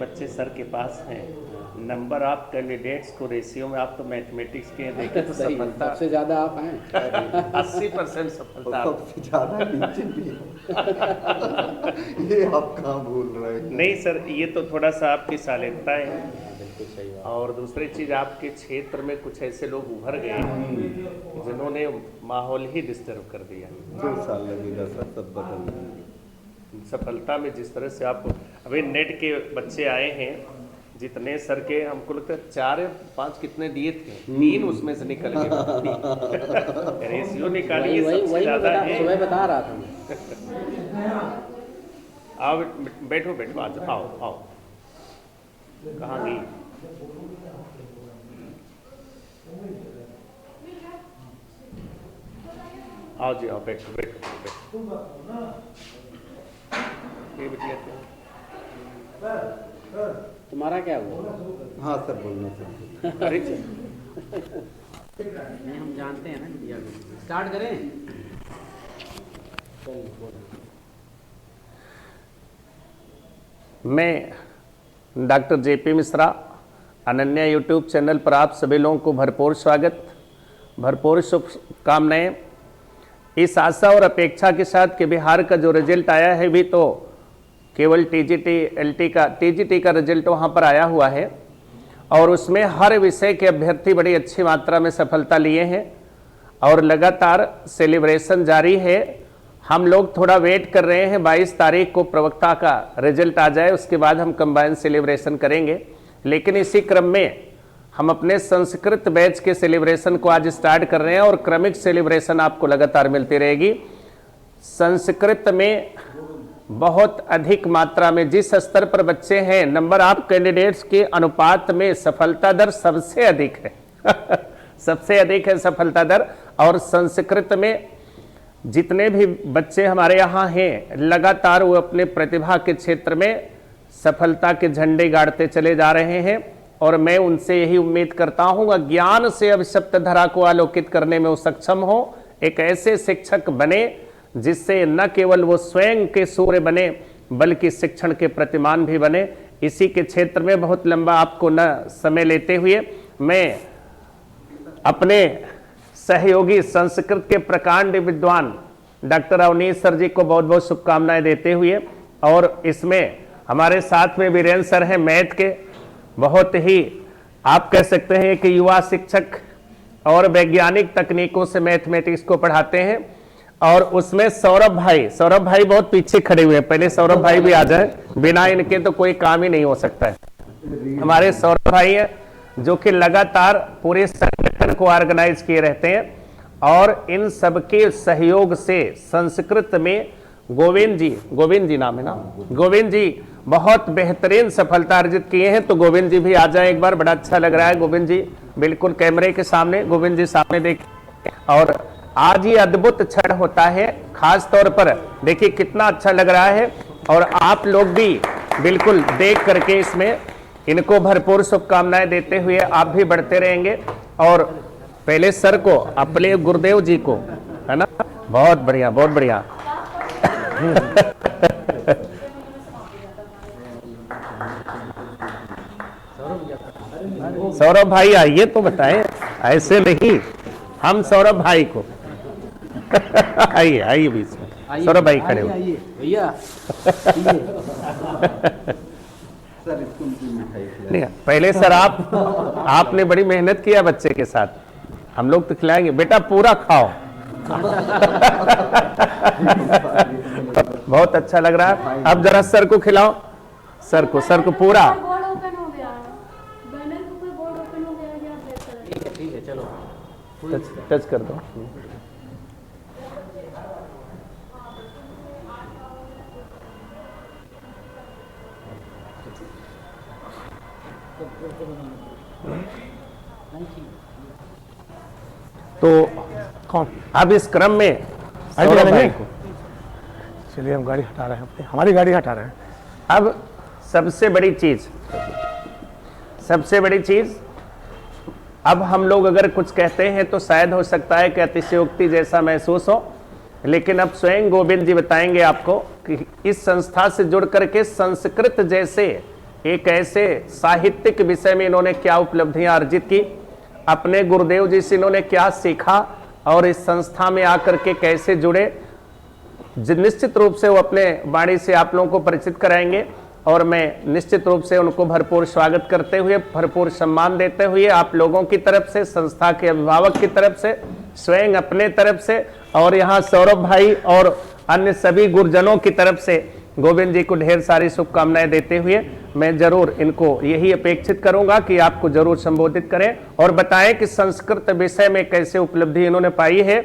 बच्चे सर के पास हैं, नंबर आप कैंडिडेट्स को रेशियो में आप तो मैथमेटिक्स के देखें तो सफलता सबसे ज़्यादा आप हैं। 80% सफलता सबसे ज़्यादा नीचे भी ये आप कहाँ भूल रहे हैं? नहीं सर, ये तो थोड़ा सा आपकी शालीनता है। बिल्कुल सही बात। और दूसरी चीज़, आपके क्षेत्र में कुछ ऐसे लोग उभर गए जिन्होंने माहौल ही डिस्टर्ब कर दिया। 2 साल लगेगा सर, सब बदल जाएंगे। सफलता में जिस तरह से आप अभी नेट के बच्चे आए हैं, जितने सर के हमको लगता है 4-5 कितने दिए थे, 3 उसमें से निकल गए। रेशियो निकालिए, सबसे ज़्यादा है। सुबह बता रहा था मैं। आओ बैठो बैठो, आज आओ आओ। कहाँ गई? आओ जी, आओ बैठो बैठो बैठो। ये बिटिया तुम्हारा क्या हुआ? हाँ सर, बोलना सर। अरे नहीं, हम जानते हैं ना बिटिया को। स्टार्ट करें? मैं doctor JP Mishra, Ananya YouTube channel पर आप सभी लोगों को भरपूर स्वागत, भरपूर शुभकामनाएं। इस आशा और अपेक्षा के साथ कि बिहार का जो रिजल्ट आया है, भी तो केवल टीजीटी का रिजल्ट वहाँ पर आया हुआ है और उसमें हर विषय के अभ्यर्थी बड़ी अच्छी मात्रा में सफलता लिए हैं और लगातार सेलिब्रेशन जारी है। हम लोग थोड़ा वेट कर रहे हैं, 22 तारीख को प्रवक्ता का रिजल्ट आ जाए, उसके बाद हम कंबाइन सेलिब्रेशन करेंगे। लेकिन इसी क्रम में हम अपने संस्कृत बैच के सेलिब्रेशन को आज स्टार्ट कर रहे हैं और क्रमिक सेलिब्रेशन आपको लगातार मिलती रहेगी। संस्कृत में बहुत अधिक मात्रा में जिस स्तर पर बच्चे हैं, नंबर आप कैंडिडेट्स के अनुपात में सफलता दर सबसे अधिक है। सबसे अधिक है सफलता दर। और संस्कृत में जितने भी बच्चे हमारे यहाँ हैं, लगातार वो अपने प्रतिभा के क्षेत्र में सफलता के झंडे गाड़ते चले जा रहे हैं और मैं उनसे यही उम्मीद करता हूँ ज्ञान से अभिशप्त धरा को आलोकित करने में वो सक्षम हो, एक ऐसे शिक्षक बने जिससे न केवल वो स्वयं के सूर्य बने बल्कि शिक्षण के प्रतिमान भी बने। इसी के क्षेत्र में बहुत लंबा आपको न समय लेते हुए मैं अपने सहयोगी संस्कृत के प्रकांड विद्वान डॉक्टर अवनीश सर जी को बहुत बहुत शुभकामनाएं देते हुए, और इसमें हमारे साथ में वीरेंद्र सर हैं मैथ के, बहुत ही आप कह सकते हैं कि युवा शिक्षक और वैज्ञानिक तकनीकों से मैथमेटिक्स को पढ़ाते हैं। और उसमें सौरभ भाई बहुत पीछे खड़े हुए हैं, पहले सौरभ भाई भी आ जाए, बिना इनके तो कोई काम ही नहीं हो सकता है। हमारे सौरभ भाई हैं जो कि लगातार पूरे संगठन को ऑर्गेनाइज किए रहते हैं और इन सबके सहयोग से संस्कृत में गोविंद जी नाम है ना, गोविंद जी बहुत बेहतरीन सफलता अर्जित किए हैं। तो गोविंद जी भी आ जाए एक बार, बड़ा अच्छा लग रहा है। गोविंद जी बिल्कुल कैमरे के सामने, गोविंद जी सामने देखिए। और आज ये अद्भुत क्षण होता है, खास तौर पर देखिए कितना अच्छा लग रहा है और आप लोग भी बिल्कुल देख करके इसमें इनको भरपूर शुभकामनाएं देते हुए आप भी बढ़ते रहेंगे। और पहले सर को, अपने गुरुदेव जी को, है ना, बहुत बढ़िया बहुत बढ़िया। सौरभ भाई आइए तो बताएं, ऐसे नहीं, हम सौरभ भाई को आइए बीच में, सौरभ भाई खड़े हो भैया। सर इसको मिठाई नहीं, पहले सर आपने बड़ी मेहनत किया बच्चे के साथ, हम लोग तो खिलाएंगे, बेटा पूरा खाओ। बहुत अच्छा लग रहा है। अब जरा सर को खिलाओ, सर को पूरा। ठीक है चलो टच कर दो। तो कौन अब इस क्रम में सौरभ भाई को, चलिए हम गाड़ी हटा रहे हैं, हमारी गाड़ी हटा रहे हैं। अब सबसे बड़ी चीज अब हम लोग अगर कुछ कहते हैं तो शायद हो सकता है कि अतिशयोक्ति जैसा महसूस हो, लेकिन अब स्वयं गोविंद जी बताएंगे आपको कि इस संस्था से जुड़ करके संस्कृत जैसे एक ऐसे साहित्यिक विषय में इन्होंने क्या उपलब्धियां अर्जित की, अपने गुरुदेव जी से इन्होंने क्या सीखा और इस संस्था में आकर के कैसे जुड़े, निश्चित रूप से वो अपने वाणी से आप लोगों को परिचित कराएंगे। और मैं निश्चित रूप से उनको भरपूर स्वागत करते हुए, भरपूर सम्मान देते हुए आप लोगों की तरफ से, संस्था के अभिभावक की तरफ से, स्वयं अपने तरफ से और यहाँ सौरभ भाई और अन्य सभी गुरुजनों की तरफ से गोविंद जी को ढेर सारी शुभकामनाएं देते हुए मैं जरूर इनको यही अपेक्षित करूंगा कि आपको जरूर संबोधित करें और बताएं कि संस्कृत विषय में कैसे उपलब्धि इन्होंने पाई है।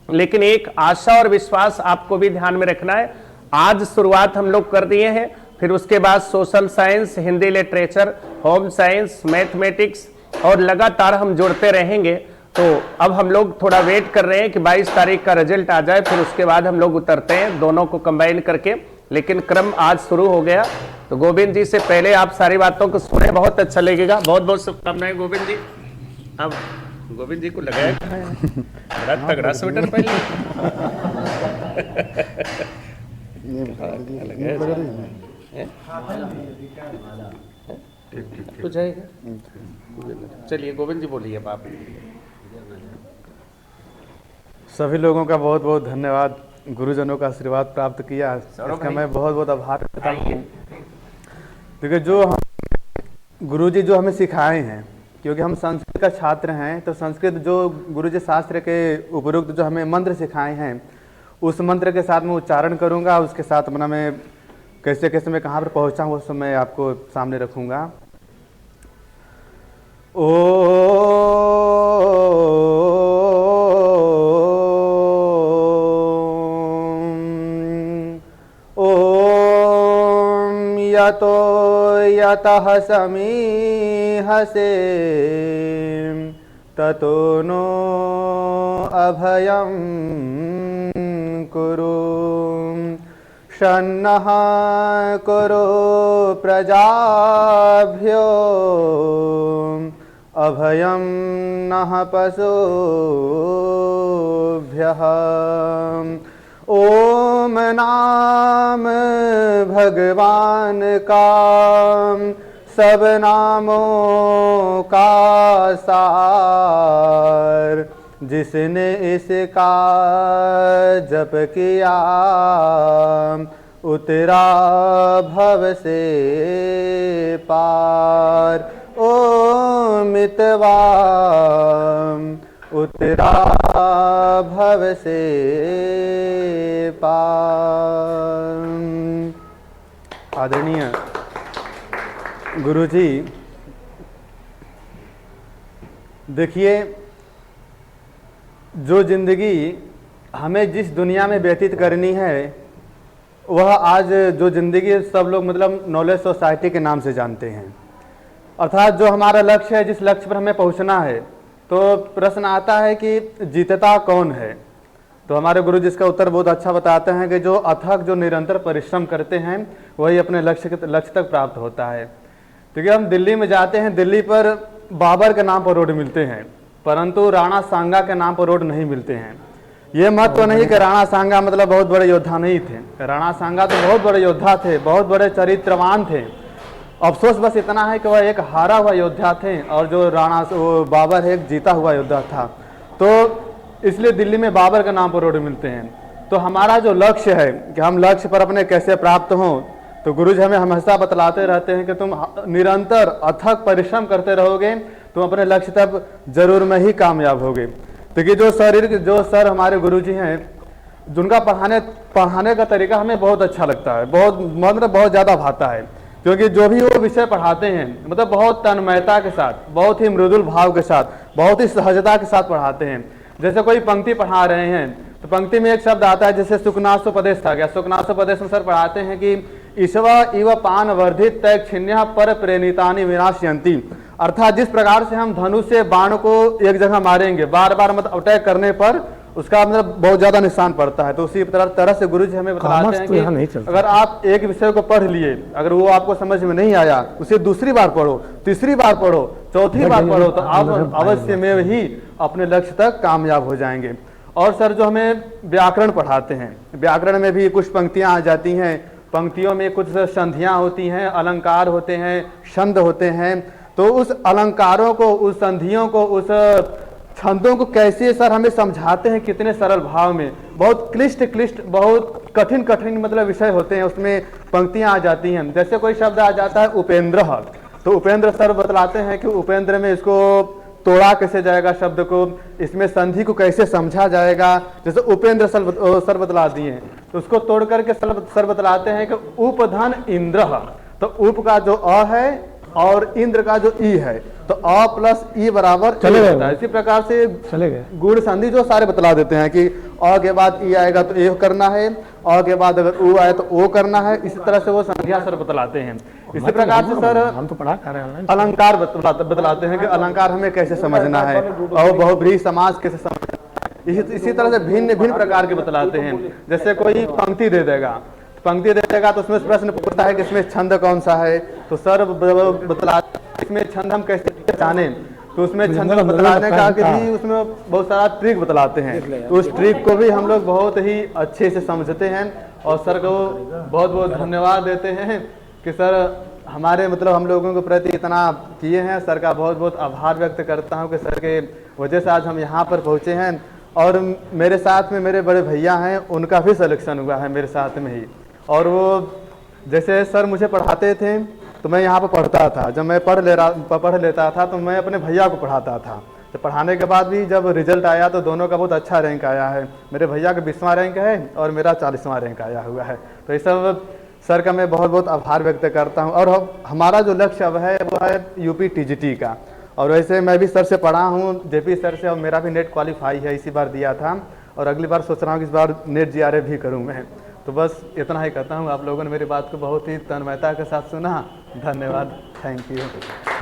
लेकिन एक आशा और विश्वास आपको भी ध्यान में रखना है। आज शुरुआत हम लोग कर दिए हैं, फिर उसके बाद social science, Hindi literature, home science, mathematics और लगातार हम जुड़ते रहेंगे। तो अब हम लोग थोड़ा वेट कर रहे हैं कि 22 तारीख का रिजल्ट आ जाए, फिर उसके बाद हम लोग उतरते हैं दोनों को कंबाइन करके। लेकिन क्रम आज शुरू हो गया, तो गोविंद जी से पहले आप सारी बातों को सुने, बहुत अच्छा लगेगा। बहुत बहुत शुभकामनाएं गोविंद जी। अब गोविंद जी को लगाया बड़ा तगड़ा स्वेटर पहन तो जाएगा। चलिए गोविंद जी बोलिए अब आप। सभी लोगों का बहुत बहुत धन्यवाद, गुरुजनों का आशीर्वाद प्राप्त किया, इसका मैं बहुत बहुत आभार करता हूँ। क्योंकि जो हम गुरुजी जो हमें सिखाए हैं, क्योंकि हम संस्कृत का छात्र हैं, तो संस्कृत जो गुरुजी शास्त्र के उपयुक्त जो हमें मंत्र सिखाए हैं, उस मंत्र के साथ मैं उच्चारण करूँगा, उसके साथ अपना मैं कैसे कैसे मैं कहाँ पर पहुँचा हूँ वो सब मैं आपको सामने रखूँगा। यतो यतः समीहसे ततो नो अभयं कुरु शन्नः कुरु प्रजाभ्यो अभयं नः पशुभ्यः। ओम नाम भगवान का सब नामों का सार, जिसने इसका जप किया उतरा भव से पार। ओम मितवा उतरा भव से पार। आदरणीय गुरुजी, देखिए, जो जिंदगी हमें जिस दुनिया में व्यतीत करनी है, वह आज जो जिंदगी सब लोग मतलब नॉलेज सोसाइटी के नाम से जानते हैं। अर्थात जो हमारा लक्ष्य है, जिस लक्ष्य पर हमें पहुंचना है, तो प्रश्न आता है कि जीतता कौन है। तो हमारे गुरु जी इसका उत्तर बहुत अच्छा बताते हैं कि जो अथक, जो निरंतर परिश्रम करते हैं, वही अपने लक्ष्य तक प्राप्त होता है। क्योंकि हम दिल्ली में जाते हैं, दिल्ली पर बाबर के नाम पर रोड मिलते हैं, परंतु राणा सांगा के नाम पर रोड नहीं मिलते हैं। ये मत तो नहीं कि राणा सांगा मतलब बहुत बड़े योद्धा नहीं थे। राणा सांगा तो बहुत बड़े योद्धा थे, बहुत बड़े चरित्रवान थे। अफसोस बस इतना है कि वह एक हारा हुआ योद्धा थे और जो बाबर है एक जीता हुआ योद्धा था। तो इसलिए दिल्ली में बाबर के नाम पर रोड मिलते हैं। तो हमारा जो लक्ष्य है कि हम लक्ष्य पर अपने कैसे प्राप्त हों, तो गुरुजी हमें हमेशा बतलाते रहते हैं कि तुम निरंतर अथक परिश्रम करते रहोगे, तुम अपने लक्ष्य तक जरूर में ही कामयाब होगे। क्योंकि जो सर हमारे गुरुजी हैं, जिनका पढ़ाने का तरीका हमें बहुत अच्छा लगता है, बहुत ज़्यादा भाता है। क्योंकि जो भी वो विषय पढ़ाते हैं, मतलब बहुत तन्मयता के साथ, बहुत ही मृदुल भाव के साथ, बहुत ही सहजता के साथ पढ़ाते हैं। जैसे कोई पंक्ति पढ़ा रहे हैं, तो पंक्ति में एक शब्द आता है, जैसे सुखनासोपदेश था गया। सुखनासोपदेश में सर पढ़ाते हैं कि ईश्वा इव पान वर्धित तैक्षिण्य पर प्रेणितानि विनाशयन्ति। अर्थात जिस प्रकार से हम धनुष से बाण को एक जगह मारेंगे, बार बार मतलब अटैक करने पर उसका मतलब बहुत ज्यादा निशान पड़ता है। तो उसी तरह से गुरुजी हमें बताते हैं कि अगर आप एक विषय को पढ़ लिए, अगर वो आपको समझ में नहीं आया, उसे दूसरी बार पढ़ो, तीसरी बार पढ़ो, चौथी बार पढ़ो, तो आप अवश्य में ही अपने लक्ष्य तक कामयाब हो जाएंगे। और सर जो हमें व्याकरण पढ़ाते हैं, व्याकरण में भी कुछ पंक्तियां आ जाती हैं, पंक्तियों में कुछ संधियाँ होती हैं, अलंकार होते हैं, छंद होते हैं। तो उस अलंकारों को, उस संधियों को, उस छंदों को कैसे सर हमें समझाते हैं कितने सरल भाव में। बहुत क्लिष्ट बहुत कठिन मतलब विषय होते हैं, उसमें पंक्तियाँ आ जाती हैं। जैसे कोई शब्द आ जाता है उपेंद्र, तो उपेंद्र सर बतलाते हैं कि उपेंद्र में इसको तोड़ा कैसे जाएगा, शब्द को, इसमें संधि को कैसे समझा जाएगा। जैसे उपेंद्र सर बतला दिए हैं, तो उसको तोड़ करके सर बतलाते हैं कि उपधन इंद्र, तो उप का जो अ है और इंद्र का जो ई है, तो अ प्लस ई बराबर चले गए। होता है। इसी प्रकार से चले गए। गुण संधि जो सारे बतला देते हैं कि अ के बाद ई आएगा तो ए करना है, अ के बाद अगर उ आए तो ओ करना है। इसी तरह से वो संध्या सर बतलाते हैं। इसी प्रकार से सर हम तो पढ़ा कर रहे हैं। अलंकार बतलाते हैं कि अलंकार हमें कैसे समझना है और बहुब्रीहि समास कैसे समझना है। इसी तरह से भिन्न प्रकार के बतलाते हैं। जैसे कोई पंक्ति दे देगा तो उसमें प्रश्न पूछता है कि इसमें छंद कौन सा है, तो सर बतलाते हैं इसमें छंद हम कैसे पहचाने। तो उसमें छंद बतलाने का भी उसमें बहुत सारा ट्रिक बतलाते हैं। तो उस ट्रिक को भी हम लोग बहुत ही अच्छे से समझते हैं और सर को बहुत धन्यवाद देते हैं कि सर हमारे मतलब हम लोगों के प्रति इतना किए हैं। सर का बहुत आभार व्यक्त करता हूं कि सर के वजह से आज हम यहाँ पर पहुँचे हैं। और मेरे साथ में मेरे बड़े भैया हैं, उनका भी सिलेक्शन हुआ है मेरे साथ में ही। और वो जैसे सर मुझे पढ़ाते थे तो मैं यहाँ पर पढ़ता था। जब मैं पढ़ लेता था तो मैं अपने भैया को पढ़ाता था। तो पढ़ाने के बाद भी जब रिजल्ट आया तो दोनों का बहुत अच्छा रैंक आया है। मेरे भैया का 20वां रैंक है और मेरा 40वां रैंक आया हुआ है। तो ये सब सर का मैं बहुत आभार व्यक्त करता हूँ। और हमारा जो लक्ष्य अब है वो है यूपी टीजीटी का। और वैसे मैं भी सर से पढ़ा हूँ, जेपी सर से, और मेरा भी नेट क्वालिफाई है, इसी बार दिया था। और अगली बार सोच रहा हूँ कि इस बार नेट जीआरएफ भी करूँ मैं। तो बस इतना ही कहता हूँ। आप लोगों ने मेरी बात को बहुत ही तन्मयता के साथ सुना। धन्यवाद, थैंक यू।